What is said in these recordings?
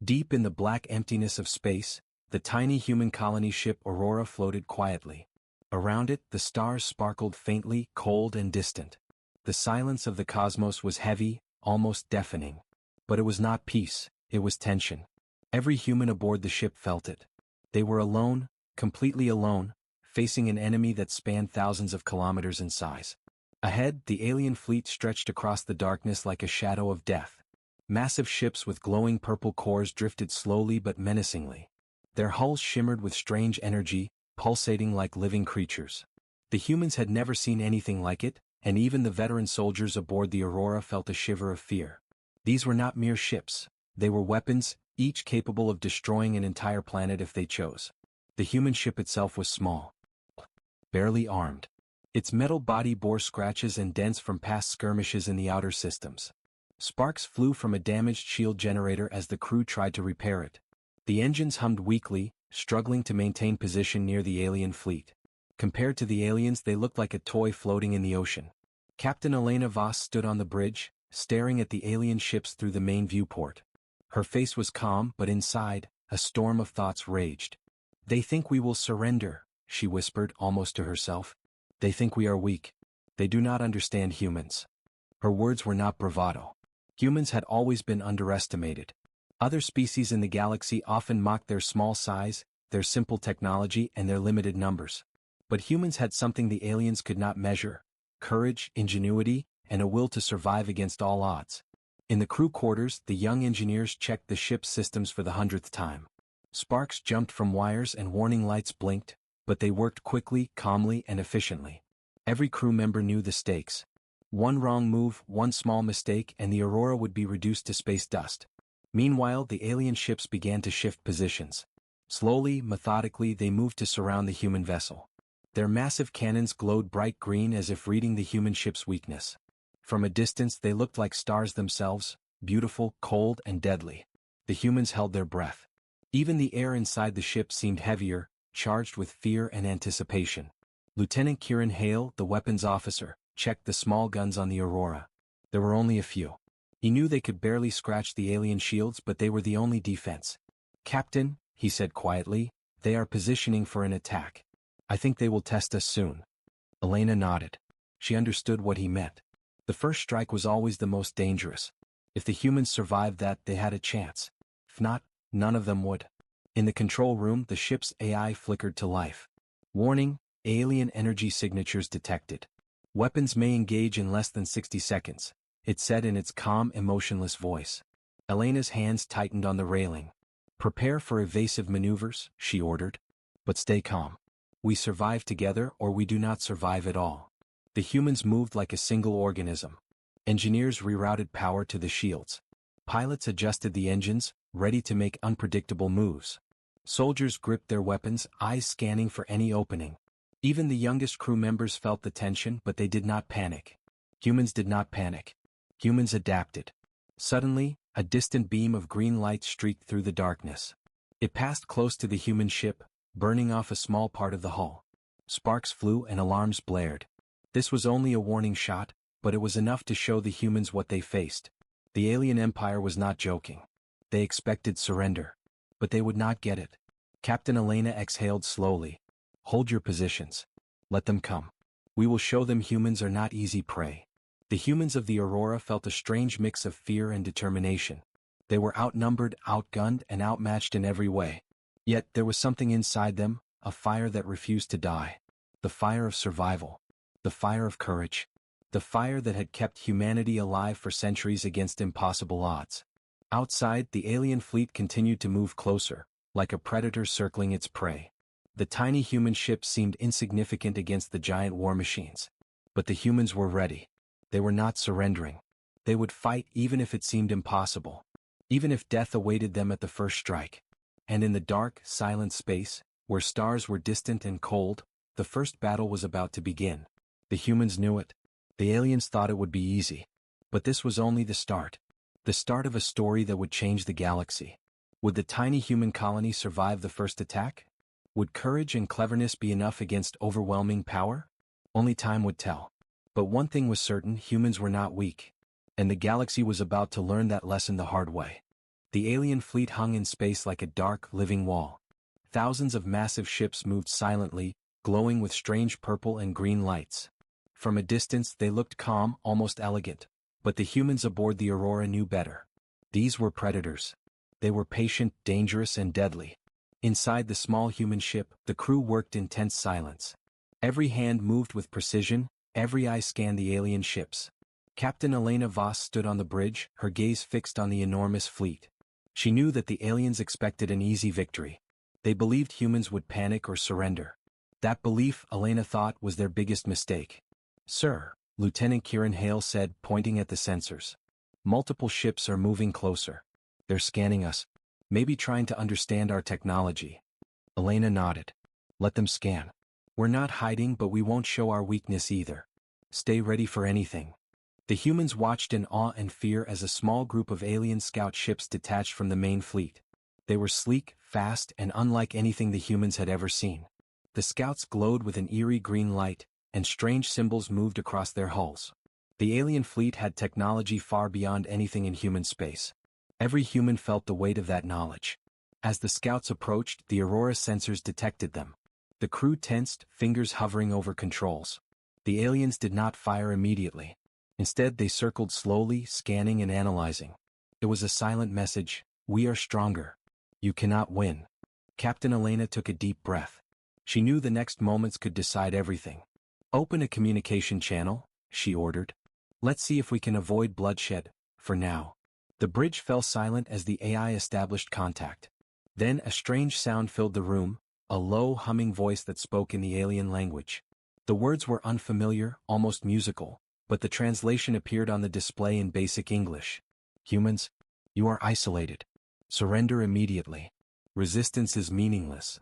Deep in the black emptiness of space, the tiny human colony ship Aurora floated quietly. Around it, the stars sparkled faintly, cold and distant. The silence of the cosmos was heavy, almost deafening. But it was not peace, it was tension. Every human aboard the ship felt it. They were alone, completely alone, facing an enemy that spanned thousands of kilometers in size. Ahead, the alien fleet stretched across the darkness like a shadow of death. Massive ships with glowing purple cores drifted slowly but menacingly. Their hulls shimmered with strange energy, pulsating like living creatures. The humans had never seen anything like it, and even the veteran soldiers aboard the Aurora felt a shiver of fear. These were not mere ships. They were weapons, each capable of destroying an entire planet if they chose. The human ship itself was small, barely armed. Its metal body bore scratches and dents from past skirmishes in the outer systems. Sparks flew from a damaged shield generator as the crew tried to repair it. The engines hummed weakly, struggling to maintain position near the alien fleet. Compared to the aliens, they looked like a toy floating in the ocean. Captain Elena Voss stood on the bridge, staring at the alien ships through the main viewport. Her face was calm, but inside, a storm of thoughts raged. "They think we will surrender," she whispered, almost to herself. "They think we are weak. They do not understand humans." Her words were not bravado. Humans had always been underestimated. Other species in the galaxy often mocked their small size, their simple technology, and their limited numbers. But humans had something the aliens could not measure: courage, ingenuity, and a will to survive against all odds. In the crew quarters, the young engineers checked the ship's systems for the 100th time. Sparks jumped from wires and warning lights blinked, but they worked quickly, calmly, and efficiently. Every crew member knew the stakes. One wrong move, one small mistake, and the Aurora would be reduced to space dust. Meanwhile, the alien ships began to shift positions. Slowly, methodically, they moved to surround the human vessel. Their massive cannons glowed bright green as if reading the human ship's weakness. From a distance, they looked like stars themselves, beautiful, cold, and deadly. The humans held their breath. Even the air inside the ship seemed heavier, charged with fear and anticipation. Lieutenant Kieran Hale, the weapons officer, checked the small guns on the Aurora. There were only a few. He knew they could barely scratch the alien shields, but they were the only defense. "Captain," he said quietly, "they are positioning for an attack. I think they will test us soon." Elena nodded. She understood what he meant. The first strike was always the most dangerous. If the humans survived that, they had a chance. If not, none of them would. In the control room, the ship's AI flickered to life. "Warning, alien energy signatures detected. Weapons may engage in less than 60 seconds, it said in its calm, emotionless voice. Elena's hands tightened on the railing. "Prepare for evasive maneuvers," she ordered. "But stay calm. We survive together or we do not survive at all." The humans moved like a single organism. Engineers rerouted power to the shields. Pilots adjusted the engines, ready to make unpredictable moves. Soldiers gripped their weapons, eyes scanning for any opening. Even the youngest crew members felt the tension, but they did not panic. Humans did not panic. Humans adapted. Suddenly, a distant beam of green light streaked through the darkness. It passed close to the human ship, burning off a small part of the hull. Sparks flew and alarms blared. This was only a warning shot, but it was enough to show the humans what they faced. The alien empire was not joking. They expected surrender. But they would not get it. Captain Elena exhaled slowly. "Hold your positions. Let them come. We will show them humans are not easy prey." The humans of the Aurora felt a strange mix of fear and determination. They were outnumbered, outgunned, and outmatched in every way. Yet there was something inside them, a fire that refused to die. The fire of survival. The fire of courage. The fire that had kept humanity alive for centuries against impossible odds. Outside, the alien fleet continued to move closer, like a predator circling its prey. The tiny human ship seemed insignificant against the giant war machines. But the humans were ready. They were not surrendering. They would fight even if it seemed impossible. Even if death awaited them at the first strike. And in the dark, silent space, where stars were distant and cold, the first battle was about to begin. The humans knew it. The aliens thought it would be easy. But this was only the start. The start of a story that would change the galaxy. Would the tiny human colony survive the first attack? Would courage and cleverness be enough against overwhelming power? Only time would tell. But one thing was certain: humans were not weak. And the galaxy was about to learn that lesson the hard way. The alien fleet hung in space like a dark, living wall. Thousands of massive ships moved silently, glowing with strange purple and green lights. From a distance they looked calm, almost elegant. But the humans aboard the Aurora knew better. These were predators. They were patient, dangerous, and deadly. Inside the small human ship, the crew worked in tense silence. Every hand moved with precision, every eye scanned the alien ships. Captain Elena Voss stood on the bridge, her gaze fixed on the enormous fleet. She knew that the aliens expected an easy victory. They believed humans would panic or surrender. That belief, Elena thought, was their biggest mistake. "Sir," Lieutenant Kieran Hale said, pointing at the sensors. "Multiple ships are moving closer. They're scanning us, maybe trying to understand our technology." Elena nodded. "Let them scan. We're not hiding, but we won't show our weakness either. Stay ready for anything." The humans watched in awe and fear as a small group of alien scout ships detached from the main fleet. They were sleek, fast, and unlike anything the humans had ever seen. The scouts glowed with an eerie green light, and strange symbols moved across their hulls. The alien fleet had technology far beyond anything in human space. Every human felt the weight of that knowledge. As the scouts approached, the Aurora sensors detected them. The crew tensed, fingers hovering over controls. The aliens did not fire immediately. Instead, they circled slowly, scanning and analyzing. It was a silent message: "We are stronger. You cannot win." Captain Elena took a deep breath. She knew the next moments could decide everything. "Open a communication channel," she ordered. "Let's see if we can avoid bloodshed, for now." The bridge fell silent as the AI established contact. Then a strange sound filled the room, a low, humming voice that spoke in the alien language. The words were unfamiliar, almost musical, but the translation appeared on the display in basic English. "Humans, you are isolated. Surrender immediately. Resistance is meaningless."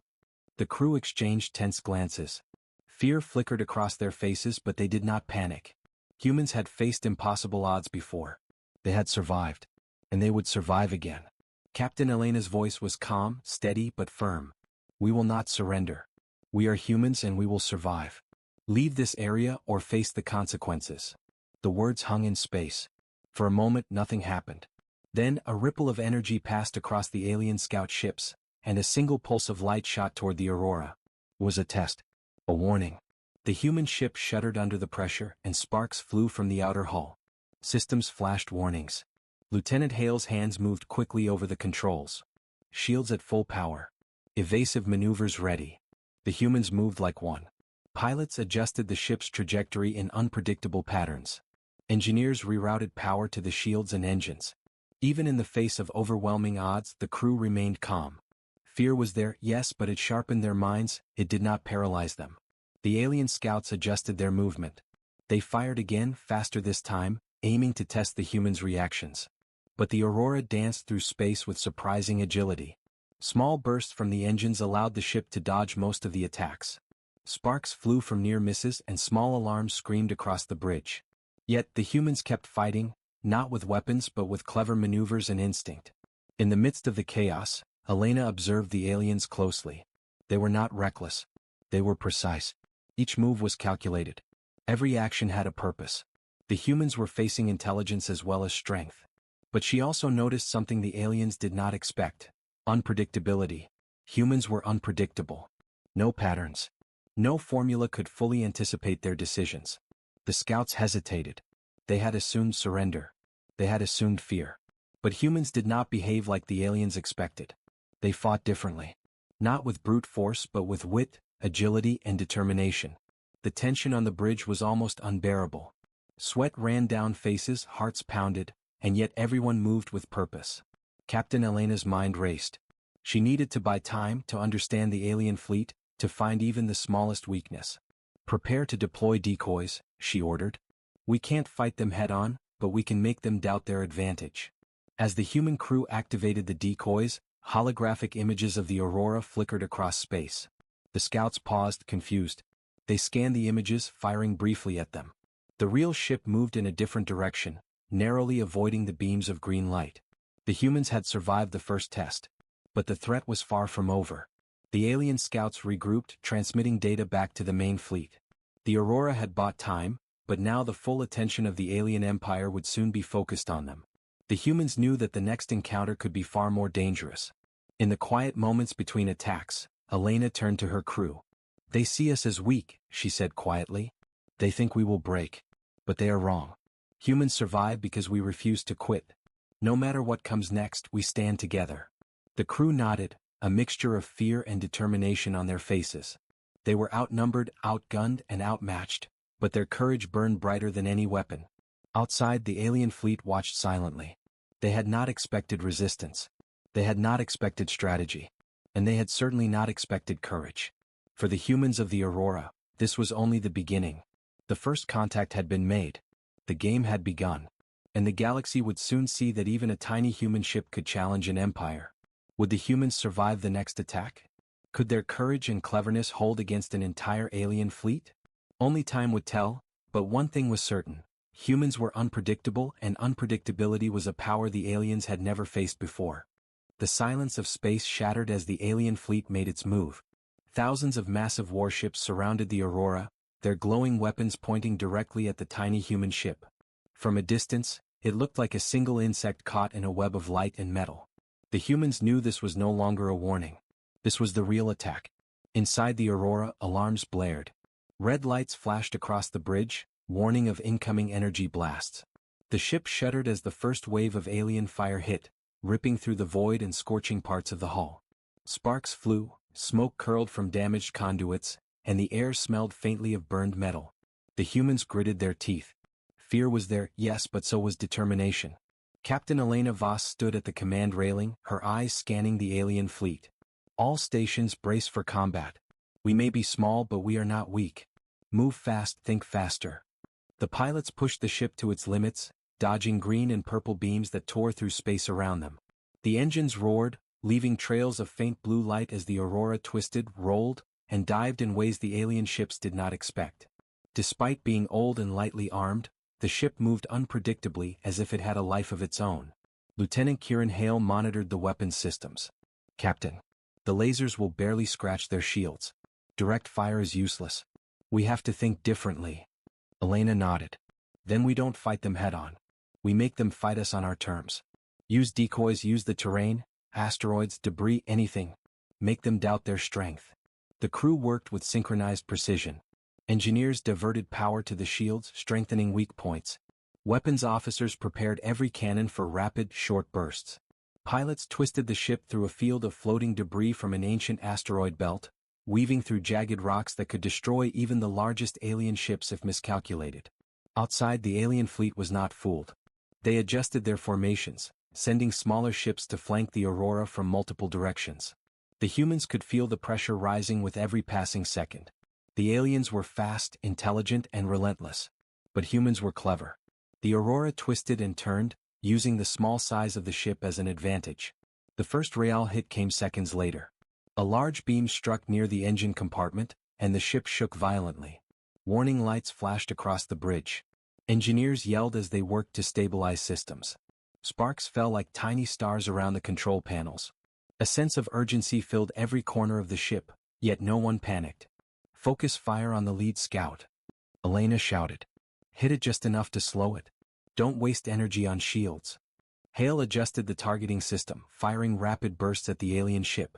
The crew exchanged tense glances. Fear flickered across their faces, but they did not panic. Humans had faced impossible odds before. They had survived. And they would survive again. Captain Elena's voice was calm, steady, but firm. "We will not surrender. We are humans and we will survive. Leave this area or face the consequences." The words hung in space. For a moment nothing happened. Then a ripple of energy passed across the alien scout ships, and a single pulse of light shot toward the Aurora. It was a test. A warning. The human ship shuddered under the pressure, and sparks flew from the outer hull. Systems flashed warnings. Lieutenant Hale's hands moved quickly over the controls. Shields at full power. Evasive maneuvers ready. The humans moved like one. Pilots adjusted the ship's trajectory in unpredictable patterns. Engineers rerouted power to the shields and engines. Even in the face of overwhelming odds, the crew remained calm. Fear was there, yes, but it sharpened their minds, it did not paralyze them. The alien scouts adjusted their movement. They fired again, faster this time, aiming to test the humans' reactions. But the Aurora danced through space with surprising agility. Small bursts from the engines allowed the ship to dodge most of the attacks. Sparks flew from near misses and small alarms screamed across the bridge. Yet the humans kept fighting, not with weapons but with clever maneuvers and instinct. In the midst of the chaos, Elena observed the aliens closely. They were not reckless. They were precise. Each move was calculated. Every action had a purpose. The humans were facing intelligence as well as strength. But she also noticed something the aliens did not expect: unpredictability. Humans were unpredictable. No patterns. No formula could fully anticipate their decisions. The scouts hesitated. They had assumed surrender. They had assumed fear. But humans did not behave like the aliens expected. They fought differently. Not with brute force but with wit, agility, and determination. The tension on the bridge was almost unbearable. Sweat ran down faces, hearts pounded, and yet everyone moved with purpose. Captain Elena's mind raced. She needed to buy time to understand the alien fleet, to find even the smallest weakness. "Prepare to deploy decoys," she ordered. "We can't fight them head-on, but we can make them doubt their advantage." As the human crew activated the decoys, holographic images of the Aurora flickered across space. The scouts paused, confused. They scanned the images, firing briefly at them. The real ship moved in a different direction, narrowly avoiding the beams of green light. The humans had survived the first test. But the threat was far from over. The alien scouts regrouped, transmitting data back to the main fleet. The Aurora had bought time, but now the full attention of the alien empire would soon be focused on them. The humans knew that the next encounter could be far more dangerous. In the quiet moments between attacks, Elena turned to her crew. "They see us as weak," she said quietly. "They think we will break. But they are wrong. Humans survive because we refuse to quit. No matter what comes next, we stand together." The crew nodded, a mixture of fear and determination on their faces. They were outnumbered, outgunned, and outmatched, but their courage burned brighter than any weapon. Outside, the alien fleet watched silently. They had not expected resistance. They had not expected strategy. And they had certainly not expected courage. For the humans of the Aurora, this was only the beginning. The first contact had been made. The game had begun. And the galaxy would soon see that even a tiny human ship could challenge an empire. Would the humans survive the next attack? Could their courage and cleverness hold against an entire alien fleet? Only time would tell, but one thing was certain. Humans were unpredictable, and unpredictability was a power the aliens had never faced before. The silence of space shattered as the alien fleet made its move. Thousands of massive warships surrounded the Aurora, their glowing weapons pointing directly at the tiny human ship. From a distance, it looked like a single insect caught in a web of light and metal. The humans knew this was no longer a warning. This was the real attack. Inside the Aurora, alarms blared. Red lights flashed across the bridge, warning of incoming energy blasts. The ship shuddered as the first wave of alien fire hit, ripping through the void and scorching parts of the hull. Sparks flew, smoke curled from damaged conduits, and the air smelled faintly of burned metal. The humans gritted their teeth. Fear was there, yes, but so was determination. Captain Elena Voss stood at the command railing, her eyes scanning the alien fleet. "All stations brace for combat. We may be small, but we are not weak. Move fast, think faster." The pilots pushed the ship to its limits, dodging green and purple beams that tore through space around them. The engines roared, leaving trails of faint blue light as the Aurora twisted, rolled, and dived in ways the alien ships did not expect. Despite being old and lightly armed, the ship moved unpredictably as if it had a life of its own. Lieutenant Kieran Hale monitored the weapons systems. "Captain, the lasers will barely scratch their shields. Direct fire is useless. We have to think differently." Elena nodded. "Then we don't fight them head-on. We make them fight us on our terms. Use decoys, use the terrain, asteroids, debris, anything. Make them doubt their strength." The crew worked with synchronized precision. Engineers diverted power to the shields, strengthening weak points. Weapons officers prepared every cannon for rapid, short bursts. Pilots twisted the ship through a field of floating debris from an ancient asteroid belt, weaving through jagged rocks that could destroy even the largest alien ships if miscalculated. Outside, the alien fleet was not fooled. They adjusted their formations, sending smaller ships to flank the Aurora from multiple directions. The humans could feel the pressure rising with every passing second. The aliens were fast, intelligent, and relentless. But humans were clever. The Aurora twisted and turned, using the small size of the ship as an advantage. The first rail hit came seconds later. A large beam struck near the engine compartment, and the ship shook violently. Warning lights flashed across the bridge. Engineers yelled as they worked to stabilize systems. Sparks fell like tiny stars around the control panels. A sense of urgency filled every corner of the ship, yet no one panicked. "Focus fire on the lead scout," Elena shouted. "Hit it just enough to slow it. Don't waste energy on shields." Hale adjusted the targeting system, firing rapid bursts at the alien ship.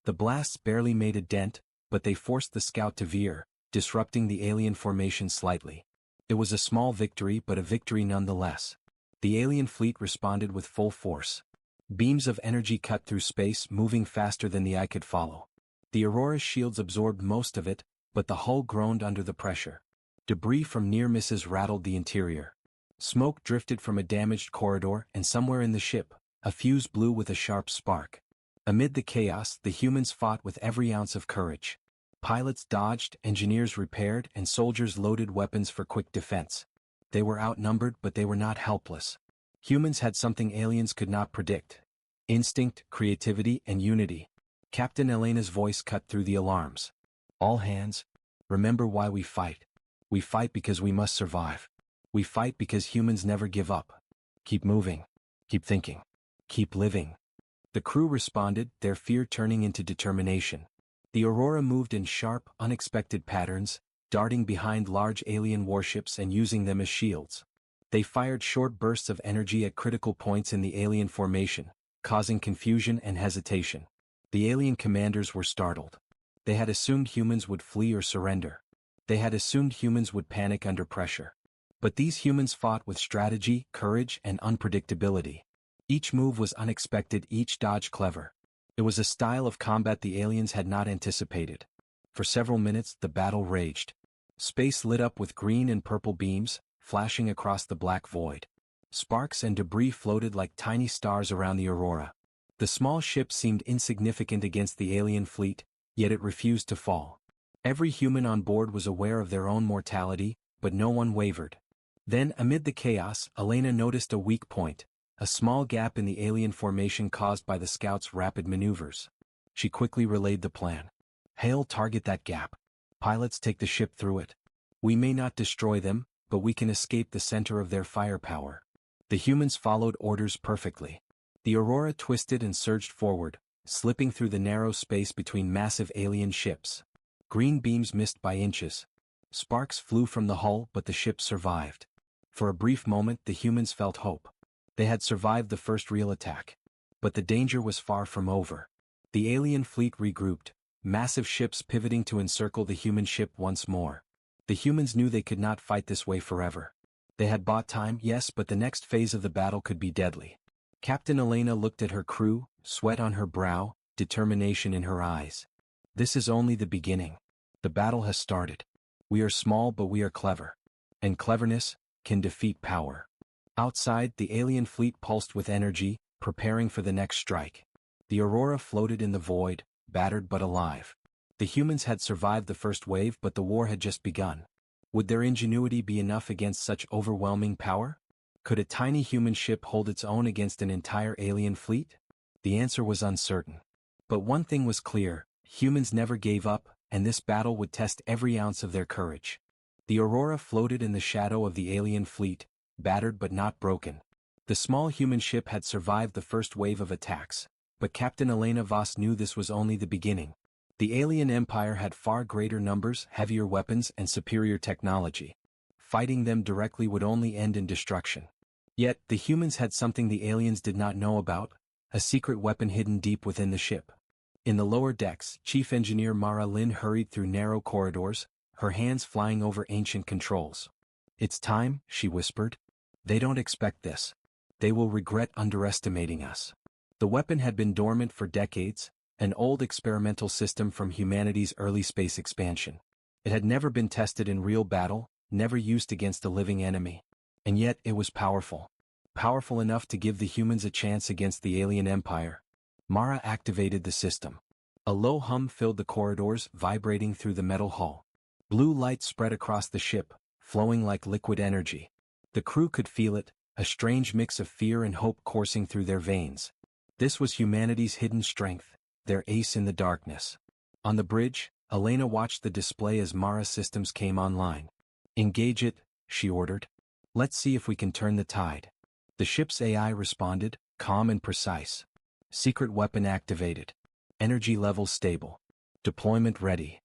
The blasts barely made a dent, but they forced the scout to veer, disrupting the alien formation slightly. It was a small victory, but a victory nonetheless. The alien fleet responded with full force. Beams of energy cut through space, moving faster than the eye could follow. The Aurora's shields absorbed most of it, but the hull groaned under the pressure. Debris from near misses rattled the interior. Smoke drifted from a damaged corridor, and somewhere in the ship, a fuse blew with a sharp spark. Amid the chaos, the humans fought with every ounce of courage. Pilots dodged, engineers repaired, and soldiers loaded weapons for quick defense. They were outnumbered, but they were not helpless. Humans had something aliens could not predict: instinct, creativity, and unity. Captain Elena's voice cut through the alarms. "All hands, remember why we fight. We fight because we must survive. We fight because humans never give up. Keep moving. Keep thinking. Keep living." The crew responded, their fear turning into determination. The Aurora moved in sharp, unexpected patterns, darting behind large alien warships and using them as shields. They fired short bursts of energy at critical points in the alien formation, causing confusion and hesitation. The alien commanders were startled. They had assumed humans would flee or surrender. They had assumed humans would panic under pressure. But these humans fought with strategy, courage, and unpredictability. Each move was unexpected, each dodge clever. It was a style of combat the aliens had not anticipated. For several minutes, the battle raged. Space lit up with green and purple beams, flashing across the black void. Sparks and debris floated like tiny stars around the aurora. The small ship seemed insignificant against the alien fleet, yet it refused to fall. Every human on board was aware of their own mortality, but no one wavered. Then, amid the chaos, Elena noticed a weak point, a small gap in the alien formation caused by the scouts' rapid maneuvers. She quickly relayed the plan. "Hale, target that gap. Pilots, take the ship through it. We may not destroy them, but we can escape the center of their firepower." The humans followed orders perfectly. The aurora twisted and surged forward, slipping through the narrow space between massive alien ships. Green beams missed by inches. Sparks flew from the hull, but the ship survived. For a brief moment, the humans felt hope. They had survived the first real attack. But the danger was far from over. The alien fleet regrouped, massive ships pivoting to encircle the human ship once more. The humans knew they could not fight this way forever. They had bought time, yes, but the next phase of the battle could be deadly. Captain Elena looked at her crew, sweat on her brow, determination in her eyes. "This is only the beginning. The battle has started. We are small, but we are clever. And cleverness can defeat power." Outside, the alien fleet pulsed with energy, preparing for the next strike. The aurora floated in the void, battered but alive. The humans had survived the first wave, but the war had just begun. Would their ingenuity be enough against such overwhelming power? Could a tiny human ship hold its own against an entire alien fleet? The answer was uncertain. But one thing was clear: humans never gave up, and this battle would test every ounce of their courage. The aurora floated in the shadow of the alien fleet, battered but not broken. The small human ship had survived the first wave of attacks, but Captain Elena Voss knew this was only the beginning. The alien empire had far greater numbers, heavier weapons, and superior technology. Fighting them directly would only end in destruction. Yet, the humans had something the aliens did not know about: a secret weapon hidden deep within the ship. In the lower decks, Chief Engineer Mara Lin hurried through narrow corridors, her hands flying over ancient controls. "It's time," she whispered. "They don't expect this. They will regret underestimating us." The weapon had been dormant for decades, an old experimental system from humanity's early space expansion. It had never been tested in real battle, never used against a living enemy. And yet it was powerful. Powerful enough to give the humans a chance against the alien empire. Mara activated the system. A low hum filled the corridors, vibrating through the metal hull. Blue light spread across the ship, flowing like liquid energy. The crew could feel it, a strange mix of fear and hope coursing through their veins. This was humanity's hidden strength, their ace in the darkness. On the bridge, Elena watched the display as Mara's systems came online. "Engage it," she ordered. "Let's see if we can turn the tide." The ship's AI responded, calm and precise. Secret weapon activated. Energy levels stable. Deployment ready.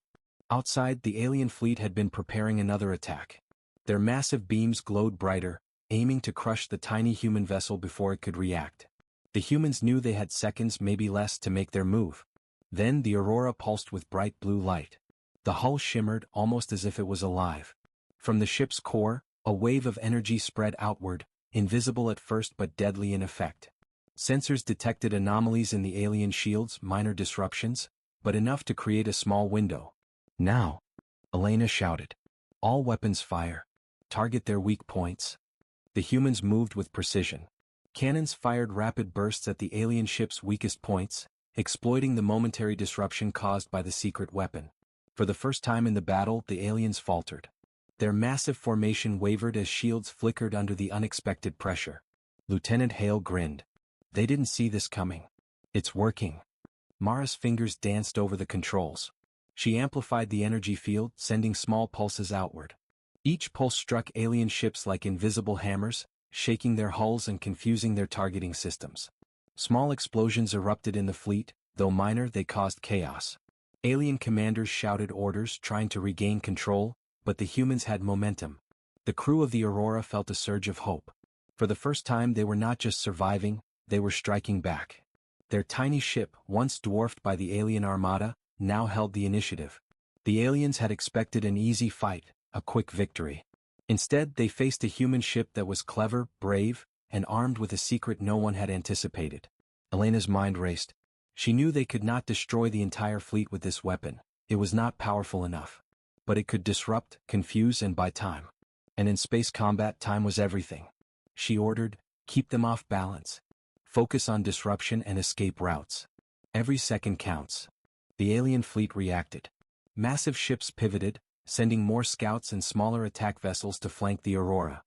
Outside, the alien fleet had been preparing another attack. Their massive beams glowed brighter, aiming to crush the tiny human vessel before it could react. The humans knew they had seconds, maybe less, to make their move. Then the aurora pulsed with bright blue light. The hull shimmered, almost as if it was alive. From the ship's core, a wave of energy spread outward, invisible at first but deadly in effect. Sensors detected anomalies in the alien shields, minor disruptions, but enough to create a small window. "Now," Elena shouted. "All weapons fire. Target their weak points." The humans moved with precision. Cannons fired rapid bursts at the alien ship's weakest points, exploiting the momentary disruption caused by the secret weapon. For the first time in the battle, the aliens faltered. Their massive formation wavered as shields flickered under the unexpected pressure. Lieutenant Hale grinned. "They didn't see this coming. It's working." Mara's fingers danced over the controls. She amplified the energy field, sending small pulses outward. Each pulse struck alien ships like invisible hammers, shaking their hulls and confusing their targeting systems. Small explosions erupted in the fleet, though minor, they caused chaos. Alien commanders shouted orders, trying to regain control, but the humans had momentum. The crew of the Aurora felt a surge of hope. For the first time they were not just surviving, they were striking back. Their tiny ship, once dwarfed by the alien armada, now held the initiative. The aliens had expected an easy fight, a quick victory. Instead, they faced a human ship that was clever, brave, and armed with a secret no one had anticipated. Elena's mind raced. She knew they could not destroy the entire fleet with this weapon. It was not powerful enough. But it could disrupt, confuse, and buy time. And in space combat, time was everything. She ordered, keep them off balance. Focus on disruption and escape routes. Every second counts. The alien fleet reacted. Massive ships pivoted, sending more scouts and smaller attack vessels to flank the Aurora.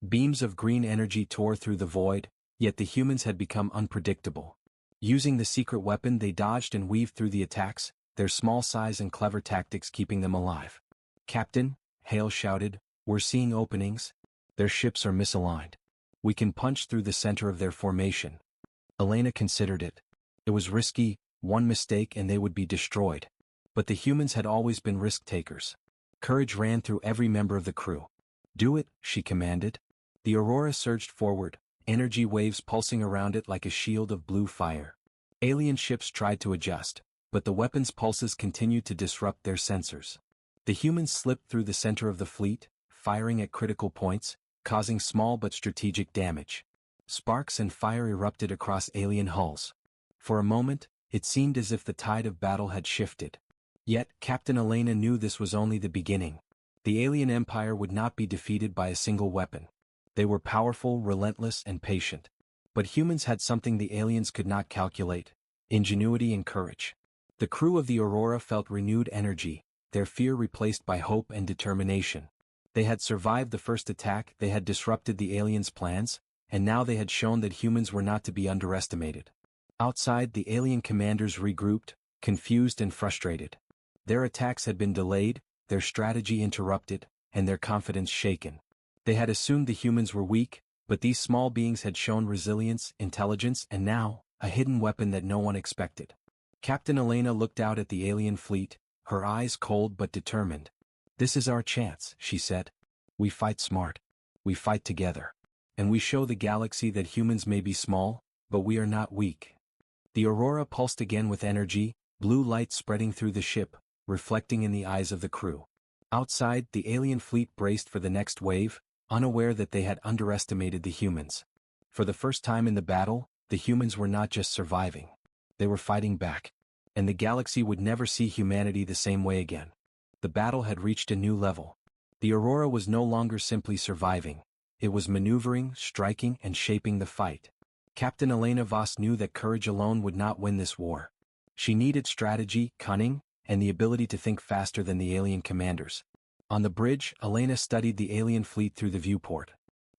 Beams of green energy tore through the void, yet the humans had become unpredictable. Using the secret weapon, they dodged and weaved through the attacks, their small size and clever tactics keeping them alive. "Captain," Hale shouted, "we're seeing openings. Their ships are misaligned. We can punch through the center of their formation." Elena considered it. It was risky, one mistake and they would be destroyed. But the humans had always been risk-takers. Courage ran through every member of the crew. "Do it," she commanded. The Aurora surged forward, energy waves pulsing around it like a shield of blue fire. Alien ships tried to adjust, but the weapon's pulses continued to disrupt their sensors. The humans slipped through the center of the fleet, firing at critical points, causing small but strategic damage. Sparks and fire erupted across alien hulls. For a moment, it seemed as if the tide of battle had shifted. Yet, Captain Elena knew this was only the beginning. The alien empire would not be defeated by a single weapon. They were powerful, relentless, and patient. But humans had something the aliens could not calculate: ingenuity and courage. The crew of the Aurora felt renewed energy, their fear replaced by hope and determination. They had survived the first attack, they had disrupted the aliens' plans, and now they had shown that humans were not to be underestimated. Outside, the alien commanders regrouped, confused and frustrated. Their attacks had been delayed, their strategy interrupted, and their confidence shaken. They had assumed the humans were weak, but these small beings had shown resilience, intelligence, and now, a hidden weapon that no one expected. Captain Elena looked out at the alien fleet, her eyes cold but determined. "This is our chance," she said. "We fight smart. We fight together. And we show the galaxy that humans may be small, but we are not weak." The Aurora pulsed again with energy, blue light spreading through the ship, reflecting in the eyes of the crew. Outside, the alien fleet braced for the next wave, unaware that they had underestimated the humans. For the first time in the battle, the humans were not just surviving. They were fighting back. And the galaxy would never see humanity the same way again. The battle had reached a new level. The Aurora was no longer simply surviving. It was maneuvering, striking, and shaping the fight. Captain Elena Voss knew that courage alone would not win this war. She needed strategy, cunning, and the ability to think faster than the alien commanders. On the bridge, Elena studied the alien fleet through the viewport.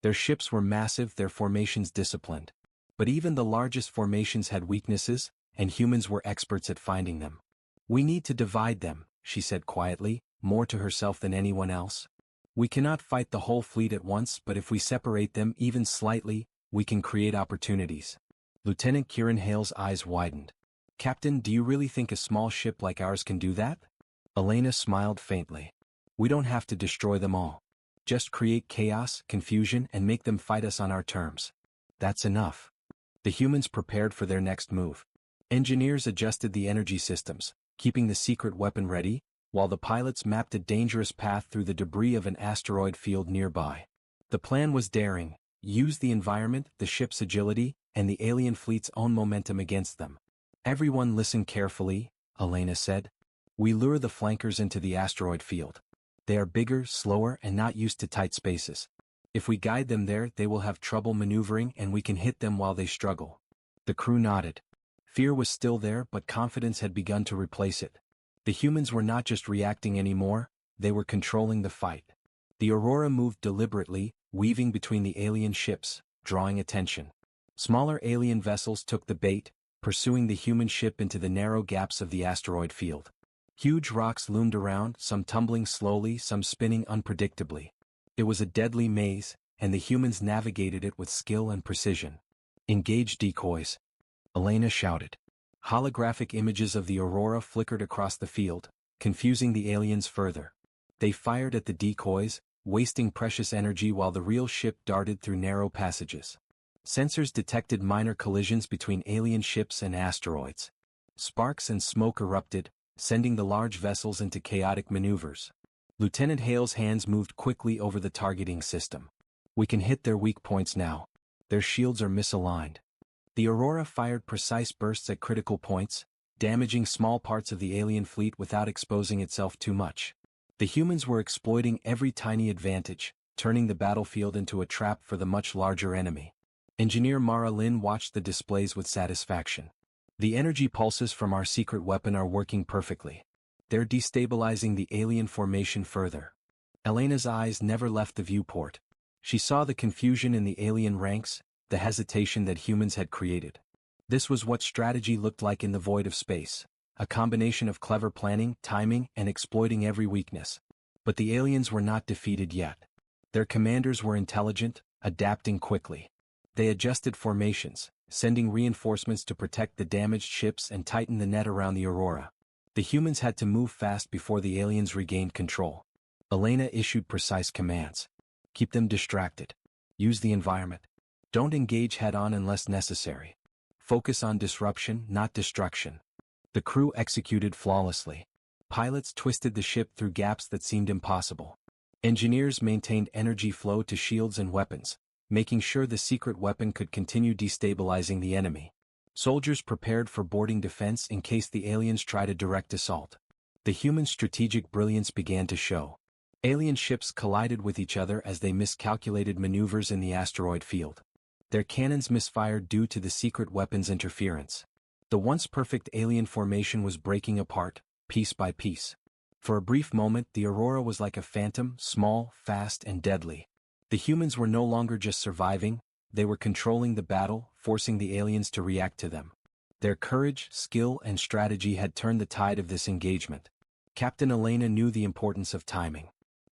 Their ships were massive, their formations disciplined. But even the largest formations had weaknesses, and humans were experts at finding them. "We need to divide them," she said quietly, more to herself than anyone else. "We cannot fight the whole fleet at once, but if we separate them even slightly, we can create opportunities." Lieutenant Kieran Hale's eyes widened. "Captain, do you really think a small ship like ours can do that?" Elena smiled faintly. "We don't have to destroy them all. Just create chaos, confusion, and make them fight us on our terms. That's enough." The humans prepared for their next move. Engineers adjusted the energy systems, keeping the secret weapon ready, while the pilots mapped a dangerous path through the debris of an asteroid field nearby. The plan was daring: use the environment, the ship's agility, and the alien fleet's own momentum against them. "Everyone listen carefully," Elena said. "We lure the flankers into the asteroid field. They are bigger, slower, and not used to tight spaces. If we guide them there, they will have trouble maneuvering and we can hit them while they struggle." The crew nodded. Fear was still there, but confidence had begun to replace it. The humans were not just reacting anymore, they were controlling the fight. The Aurora moved deliberately, weaving between the alien ships, drawing attention. Smaller alien vessels took the bait, pursuing the human ship into the narrow gaps of the asteroid field. Huge rocks loomed around, some tumbling slowly, some spinning unpredictably. It was a deadly maze, and the humans navigated it with skill and precision. "Engage decoys," Elena shouted. Holographic images of the Aurora flickered across the field, confusing the aliens further. They fired at the decoys, wasting precious energy while the real ship darted through narrow passages. Sensors detected minor collisions between alien ships and asteroids. Sparks and smoke erupted, sending the large vessels into chaotic maneuvers. Lieutenant Hale's hands moved quickly over the targeting system. We can hit their weak points now. Their shields are misaligned. The Aurora fired precise bursts at critical points, damaging small parts of the alien fleet without exposing itself too much. The humans were exploiting every tiny advantage, turning the battlefield into a trap for the much larger enemy. Engineer Mara Lin watched the displays with satisfaction. The energy pulses from our secret weapon are working perfectly. They're destabilizing the alien formation further. Elena's eyes never left the viewport. She saw the confusion in the alien ranks, the hesitation that humans had created. This was what strategy looked like in the void of space, a combination of clever planning, timing, and exploiting every weakness. But the aliens were not defeated yet. Their commanders were intelligent, adapting quickly. They adjusted formations, sending reinforcements to protect the damaged ships and tighten the net around the Aurora. The humans had to move fast before the aliens regained control. Elena issued precise commands. Keep them distracted. Use the environment. Don't engage head-on unless necessary. Focus on disruption, not destruction. The crew executed flawlessly. Pilots twisted the ship through gaps that seemed impossible. Engineers maintained energy flow to shields and weapons, making sure the secret weapon could continue destabilizing the enemy. Soldiers prepared for boarding defense in case the aliens tried a direct assault. The human strategic brilliance began to show. Alien ships collided with each other as they miscalculated maneuvers in the asteroid field. Their cannons misfired due to the secret weapon's interference. The once perfect alien formation was breaking apart, piece by piece. For a brief moment, the Aurora was like a phantom, small, fast, and deadly. The humans were no longer just surviving, they were controlling the battle, forcing the aliens to react to them. Their courage, skill, and strategy had turned the tide of this engagement. Captain Elena knew the importance of timing.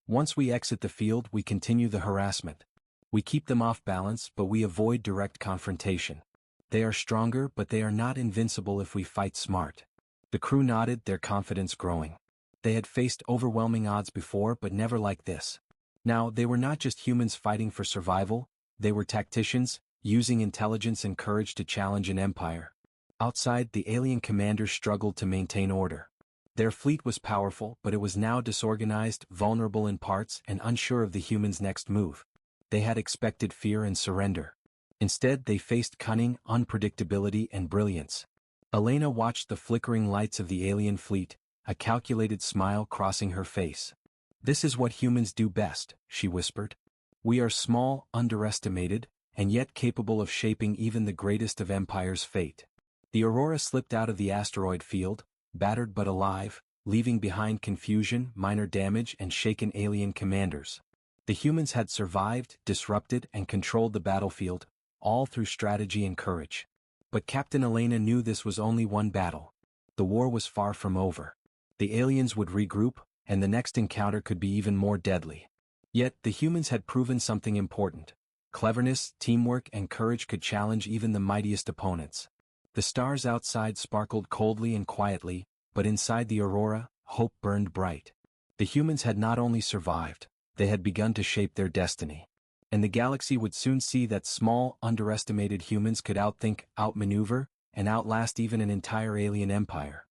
Once we exit the field, we continue the harassment. We keep them off balance, but we avoid direct confrontation. They are stronger, but they are not invincible if we fight smart. The crew nodded, their confidence growing. They had faced overwhelming odds before, but never like this. Now, they were not just humans fighting for survival, they were tacticians, using intelligence and courage to challenge an empire. Outside, the alien commanders struggled to maintain order. Their fleet was powerful, but it was now disorganized, vulnerable in parts, and unsure of the humans' next move. They had expected fear and surrender. Instead, they faced cunning, unpredictability, and brilliance. Elena watched the flickering lights of the alien fleet, a calculated smile crossing her face. "This is what humans do best," she whispered. "We are small, underestimated, and yet capable of shaping even the greatest of empires' fate." The Aurora slipped out of the asteroid field, battered but alive, leaving behind confusion, minor damage, and shaken alien commanders. The humans had survived, disrupted, and controlled the battlefield, all through strategy and courage. But Captain Elena knew this was only one battle. The war was far from over. The aliens would regroup, and the next encounter could be even more deadly. Yet, the humans had proven something important. Cleverness, teamwork, and courage could challenge even the mightiest opponents. The stars outside sparkled coldly and quietly, but inside the Aurora, hope burned bright. The humans had not only survived, they had begun to shape their destiny. And the galaxy would soon see that small, underestimated humans could outthink, outmaneuver, and outlast even an entire alien empire.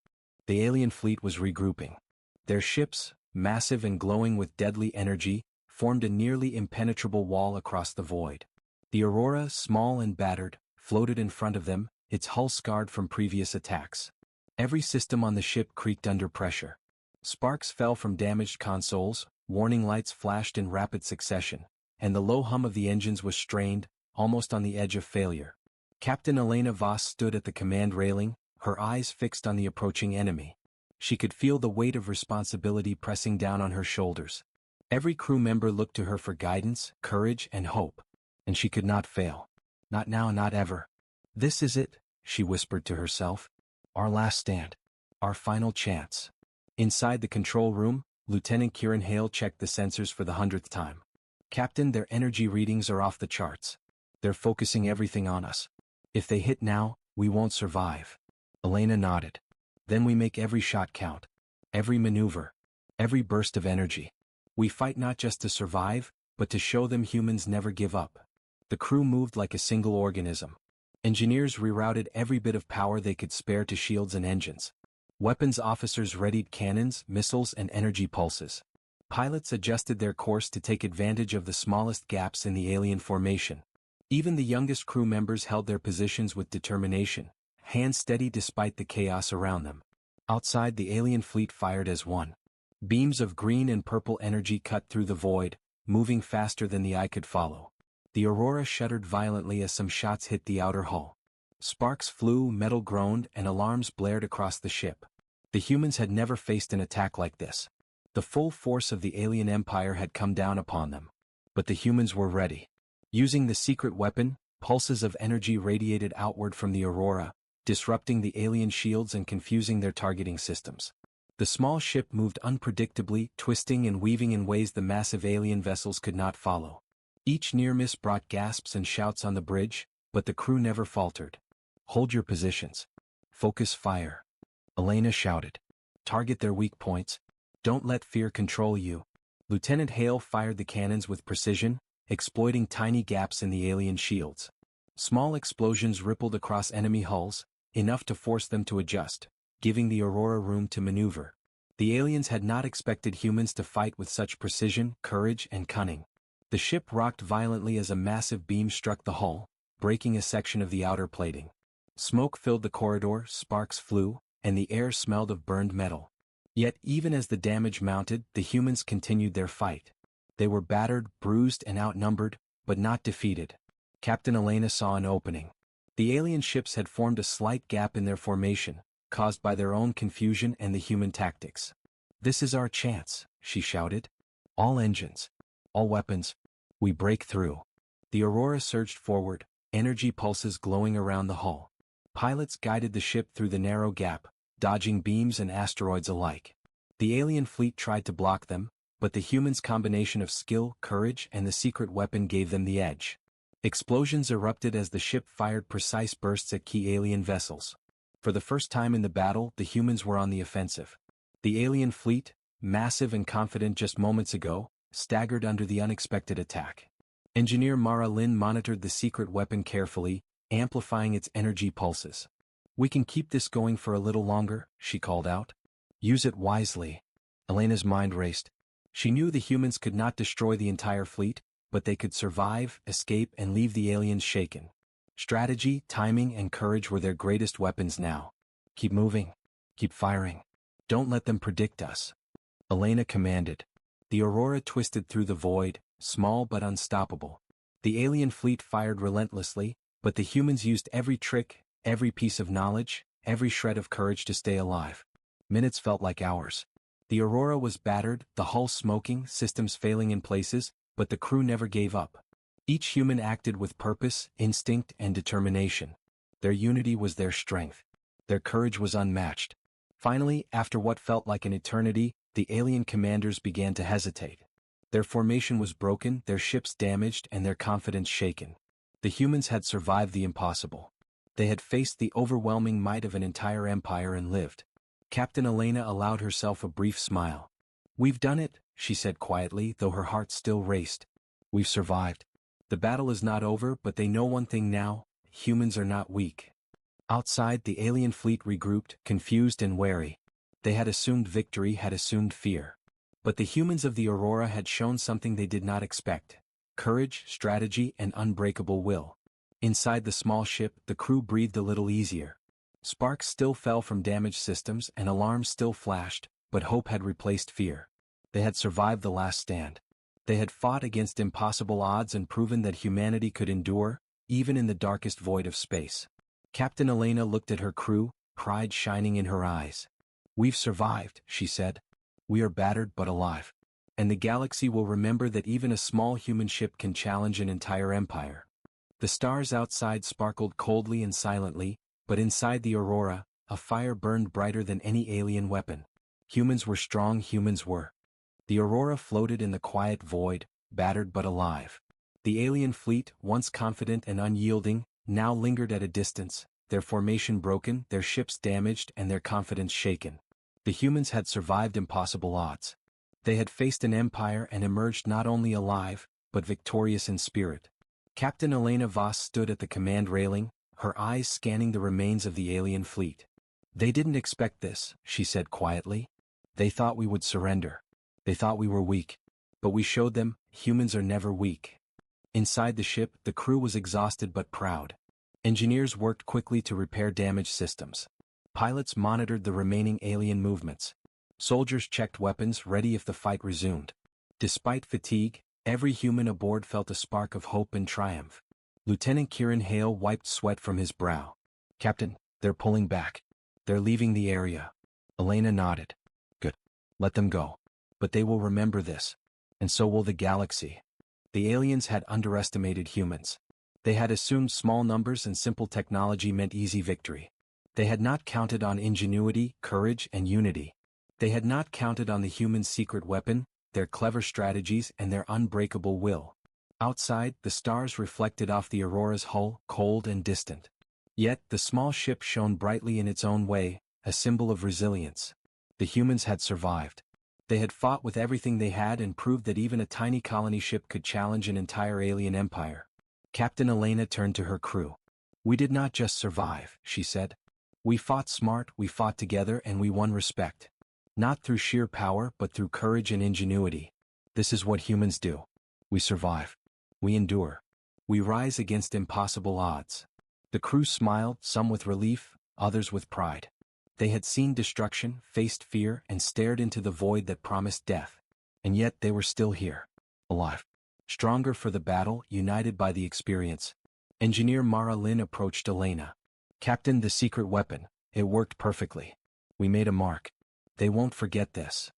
The alien fleet was regrouping. Their ships, massive and glowing with deadly energy, formed a nearly impenetrable wall across the void. The Aurora, small and battered, floated in front of them, its hull scarred from previous attacks. Every system on the ship creaked under pressure. Sparks fell from damaged consoles, warning lights flashed in rapid succession, and the low hum of the engines was strained, almost on the edge of failure. Captain Elena Voss stood at the command railing, her eyes fixed on the approaching enemy. She could feel the weight of responsibility pressing down on her shoulders. Every crew member looked to her for guidance, courage, and hope. And she could not fail. Not now, not ever. "This is it," she whispered to herself. "Our last stand. Our final chance." Inside the control room, Lieutenant Kieran Hale checked the sensors for the 100th time. "Captain, their energy readings are off the charts. They're focusing everything on us. If they hit now, we won't survive." Elena nodded. "Then we make every shot count. Every maneuver. Every burst of energy. We fight not just to survive, but to show them humans never give up. The crew moved like a single organism. Engineers rerouted every bit of power they could spare to shields and engines. Weapons officers readied cannons, missiles, and energy pulses. Pilots adjusted their course to take advantage of the smallest gaps in the alien formation. Even the youngest crew members held their positions with determination, hands steady despite the chaos around them. Outside, the alien fleet fired as one. Beams of green and purple energy cut through the void, moving faster than the eye could follow. The Aurora shuddered violently as some shots hit the outer hull. Sparks flew, metal groaned, and alarms blared across the ship. The humans had never faced an attack like this. The full force of the alien empire had come down upon them. But the humans were ready. Using the secret weapon, pulses of energy radiated outward from the Aurora, disrupting the alien shields and confusing their targeting systems. The small ship moved unpredictably, twisting and weaving in ways the massive alien vessels could not follow. Each near miss brought gasps and shouts on the bridge, but the crew never faltered. "Hold your positions. Focus fire," Elena shouted. "Target their weak points. Don't let fear control you." Lieutenant Hale fired the cannons with precision, exploiting tiny gaps in the alien shields. Small explosions rippled across enemy hulls, enough to force them to adjust, giving the Aurora room to maneuver. The aliens had not expected humans to fight with such precision, courage, and cunning. The ship rocked violently as a massive beam struck the hull, breaking a section of the outer plating. Smoke filled the corridor, sparks flew, and the air smelled of burned metal. Yet even as the damage mounted, the humans continued their fight. They were battered, bruised, and outnumbered, but not defeated. Captain Elena saw an opening. The alien ships had formed a slight gap in their formation, caused by their own confusion and the human tactics. "This is our chance," she shouted. "All engines. All weapons. We break through." The Aurora surged forward, energy pulses glowing around the hull. Pilots guided the ship through the narrow gap, dodging beams and asteroids alike. The alien fleet tried to block them, but the humans' combination of skill, courage, and the secret weapon gave them the edge. Explosions erupted as the ship fired precise bursts at key alien vessels. For the first time in the battle, the humans were on the offensive. The alien fleet, massive and confident just moments ago, staggered under the unexpected attack. Engineer Mara Lin monitored the secret weapon carefully, amplifying its energy pulses. "We can keep this going for a little longer," she called out. "Use it wisely." Elena's mind raced. She knew the humans could not destroy the entire fleet, but they could survive, escape, and leave the aliens shaken. Strategy, timing, and courage were their greatest weapons now. "Keep moving. Keep firing. Don't let them predict us," Elena commanded. The Aurora twisted through the void, small but unstoppable. The alien fleet fired relentlessly, but the humans used every trick, every piece of knowledge, every shred of courage to stay alive. Minutes felt like hours. The Aurora was battered, the hull smoking, systems failing in places, but the crew never gave up. Each human acted with purpose, instinct, and determination. Their unity was their strength. Their courage was unmatched. Finally, after what felt like an eternity, the alien commanders began to hesitate. Their formation was broken, their ships damaged, and their confidence shaken. The humans had survived the impossible. They had faced the overwhelming might of an entire empire and lived. Captain Elena allowed herself a brief smile. "We've done it," she said quietly, though her heart still raced. "We've survived. The battle is not over, but they know one thing now: humans are not weak." Outside, the alien fleet regrouped, confused and wary. They had assumed victory, had assumed fear. But the humans of the Aurora had shown something they did not expect: courage, strategy, and unbreakable will. Inside the small ship, the crew breathed a little easier. Sparks still fell from damaged systems and alarms still flashed, but hope had replaced fear. They had survived the last stand. They had fought against impossible odds and proven that humanity could endure, even in the darkest void of space. Captain Elena looked at her crew, pride shining in her eyes. "We've survived," she said. "We are battered but alive. And the galaxy will remember that even a small human ship can challenge an entire empire." The stars outside sparkled coldly and silently, but inside the Aurora, a fire burned brighter than any alien weapon. Humans were strong, humans were. The Aurora floated in the quiet void, battered but alive. The alien fleet, once confident and unyielding, now lingered at a distance, their formation broken, their ships damaged, and their confidence shaken. The humans had survived impossible odds. They had faced an empire and emerged not only alive, but victorious in spirit. Captain Elena Voss stood at the command railing, her eyes scanning the remains of the alien fleet. "They didn't expect this," she said quietly. "They thought we would surrender. They thought we were weak. But we showed them, humans are never weak." Inside the ship, the crew was exhausted but proud. Engineers worked quickly to repair damaged systems. Pilots monitored the remaining alien movements. Soldiers checked weapons ready if the fight resumed. Despite fatigue, every human aboard felt a spark of hope and triumph. Lieutenant Kieran Hale wiped sweat from his brow. "Captain, they're pulling back. They're leaving the area." Elena nodded. "Good. Let them go. But they will remember this. And so will the galaxy." The aliens had underestimated humans. They had assumed small numbers and simple technology meant easy victory. They had not counted on ingenuity, courage, and unity. They had not counted on the human secret weapon, their clever strategies, and their unbreakable will. Outside, the stars reflected off the Aurora's hull, cold and distant. Yet, the small ship shone brightly in its own way, a symbol of resilience. The humans had survived. They had fought with everything they had and proved that even a tiny colony ship could challenge an entire alien empire. Captain Elena turned to her crew. "We did not just survive," she said. "We fought smart, we fought together, and we won respect. Not through sheer power but through courage and ingenuity. This is what humans do. We survive. We endure. We rise against impossible odds." The crew smiled, some with relief, others with pride. They had seen destruction, faced fear, and stared into the void that promised death. And yet they were still here. Alive. Stronger for the battle, united by the experience. Engineer Mara Lynn approached Elena. "Captain, the secret weapon. It worked perfectly. We made a mark. They won't forget this."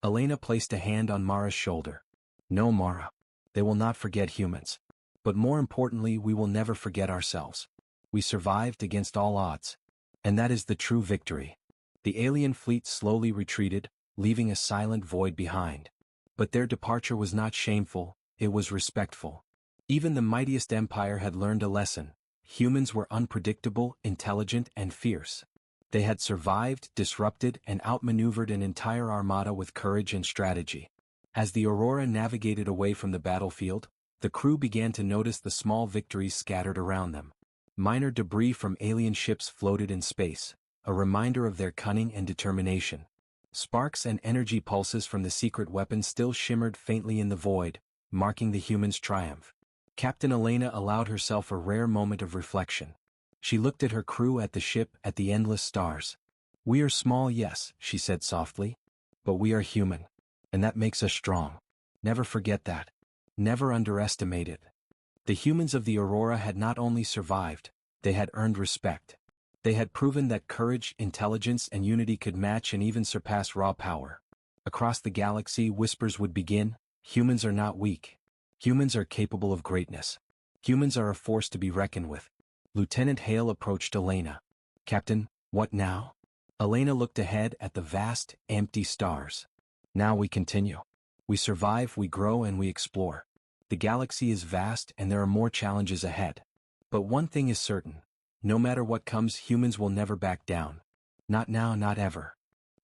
Elena placed a hand on Mara's shoulder. "No, Mara. They will not forget humans. But more importantly, we will never forget ourselves. We survived against all odds. And that is the true victory." The alien fleet slowly retreated, leaving a silent void behind. But their departure was not shameful, it was respectful. Even the mightiest empire had learned a lesson. Humans were unpredictable, intelligent, and fierce. They had survived, disrupted, and outmaneuvered an entire armada with courage and strategy. As the Aurora navigated away from the battlefield, the crew began to notice the small victories scattered around them. Minor debris from alien ships floated in space, a reminder of their cunning and determination. Sparks and energy pulses from the secret weapon still shimmered faintly in the void, marking the humans' triumph. Captain Elena allowed herself a rare moment of reflection. She looked at her crew, at the ship, at the endless stars. "We are small, yes," she said softly. "But we are human. And that makes us strong. Never forget that. Never underestimate it." The humans of the Aurora had not only survived, they had earned respect. They had proven that courage, intelligence, and unity could match and even surpass raw power. Across the galaxy, whispers would begin: humans are not weak. Humans are capable of greatness. Humans are a force to be reckoned with. Lieutenant Hale approached Elena. "Captain, what now?" Elena looked ahead at the vast, empty stars. "Now we continue. We survive, we grow, and we explore. The galaxy is vast and there are more challenges ahead. But one thing is certain. No matter what comes, humans will never back down. Not now, not ever."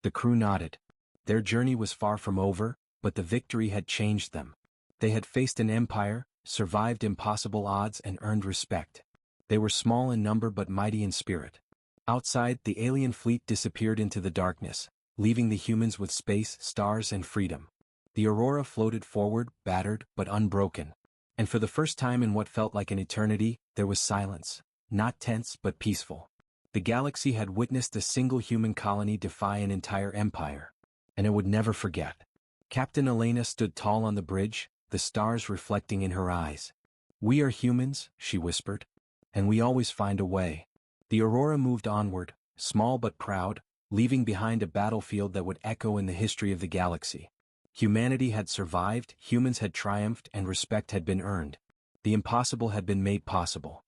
The crew nodded. Their journey was far from over, but the victory had changed them. They had faced an empire, survived impossible odds, and earned respect. They were small in number but mighty in spirit. Outside, the alien fleet disappeared into the darkness, leaving the humans with space, stars, and freedom. The Aurora floated forward, battered but unbroken. And for the first time in what felt like an eternity, there was silence. Not tense but peaceful. The galaxy had witnessed a single human colony defy an entire empire. And it would never forget. Captain Elena stood tall on the bridge, the stars reflecting in her eyes. "We are humans," she whispered. "And we always find a way." The Aurora moved onward, small but proud, leaving behind a battlefield that would echo in the history of the galaxy. Humanity had survived, humans had triumphed, and respect had been earned. The impossible had been made possible.